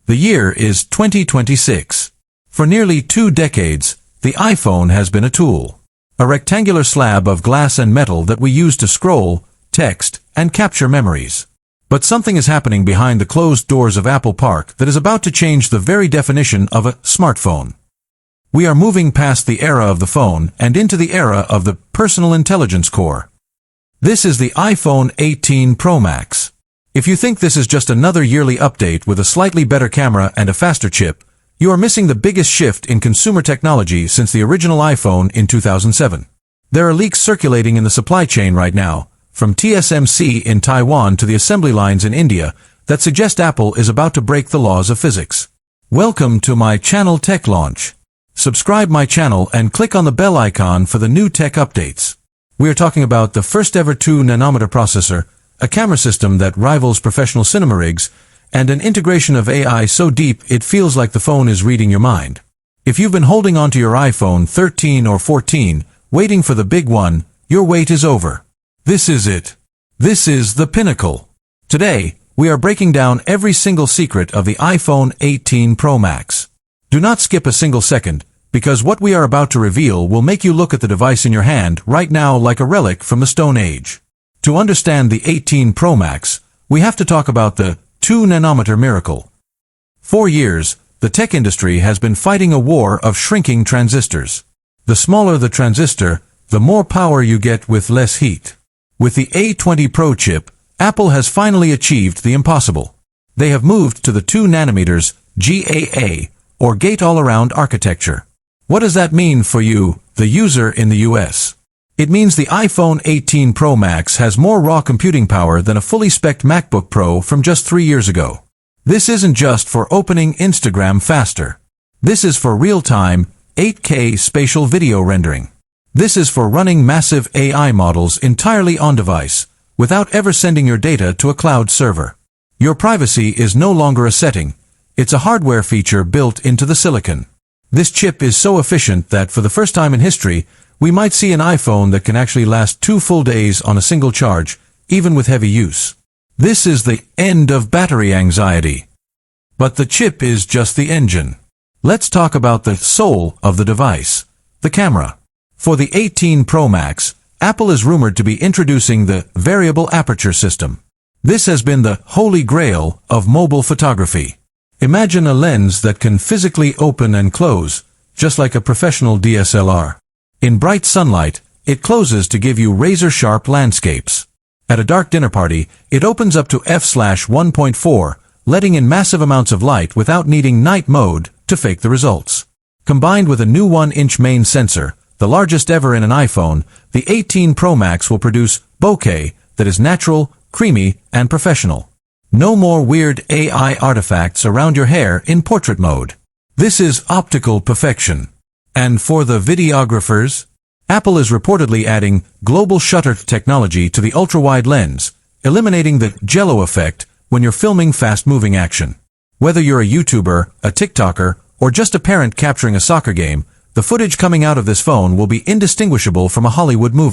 The year is 2026. For nearly 2 decades, the iPhone has been a tool. A rectangular slab of glass and metal that we use to scroll, text, and capture memories. But something is happening behind the closed doors of Apple Park that is about to change the very definition of a smartphone. We are moving past the era of the phone and into the era of the personal intelligence core. This is the iPhone 18 Pro Max. If you think this is just another yearly update with a slightly better camera and a faster chip, you are missing the biggest shift in consumer technology since the original iPhone in 2007. There are leaks circulating in the supply chain right now, from TSMC in Taiwan to the assembly lines in India, that suggest Apple is about to break the laws of physics. Welcome to my channel Tech Launch. Subscribe my channel and click on the bell icon for the new tech updates. We are talking about the first ever 2nm processor, a camera system that rivals professional cinema rigs, and an integration of AI so deep it feels like the phone is reading your mind. If you've been holding onto your iPhone 13 or 14, waiting for the big one, your wait is over. This is it. This is the pinnacle. Today, we are breaking down every single secret of the iPhone 18 Pro Max. Do not skip a single second, because what we are about to reveal will make you look at the device in your hand right now like a relic from the Stone Age. To understand the 18 Pro Max, we have to talk about the 2nm miracle. For years, the tech industry has been fighting a war of shrinking transistors. The smaller the transistor, the more power you get with less heat. With the A20 Pro chip, Apple has finally achieved the impossible. They have moved to the 2nm GAA, or Gate-All-Around architecture. What does that mean for you, the user in the US? It means the iPhone 18 Pro Max has more raw computing power than a fully spec'd MacBook Pro from just 3 years ago. This isn't just for opening Instagram faster. This is for real-time, 8K spatial video rendering. This is for running massive AI models entirely on-device, without ever sending your data to a cloud server. Your privacy is no longer a setting. It's a hardware feature built into the silicon. This chip is so efficient that for the first time in history, we might see an iPhone that can actually last 2 full days on a single charge, even with heavy use. This is the end of battery anxiety. But the chip is just the engine. Let's talk about the soul of the device, the camera. For the 18 Pro Max, Apple is rumored to be introducing the variable aperture system. This has been the holy grail of mobile photography. Imagine a lens that can physically open and close, just like a professional DSLR. In bright sunlight, it closes to give you razor-sharp landscapes. At a dark dinner party, it opens up to f/1.4, letting in massive amounts of light without needing night mode to fake the results. Combined with a new 1-inch main sensor, the largest ever in an iPhone, the 18 Pro Max will produce bokeh that is natural, creamy, and professional. No more weird AI artifacts around your hair in portrait mode. This is optical perfection. And for the videographers, Apple is reportedly adding global shutter technology to the ultra-wide lens, eliminating the jello effect when you're filming fast-moving action. Whether you're a YouTuber, a TikToker, or just a parent capturing a soccer game, the footage coming out of this phone will be indistinguishable from a Hollywood movie.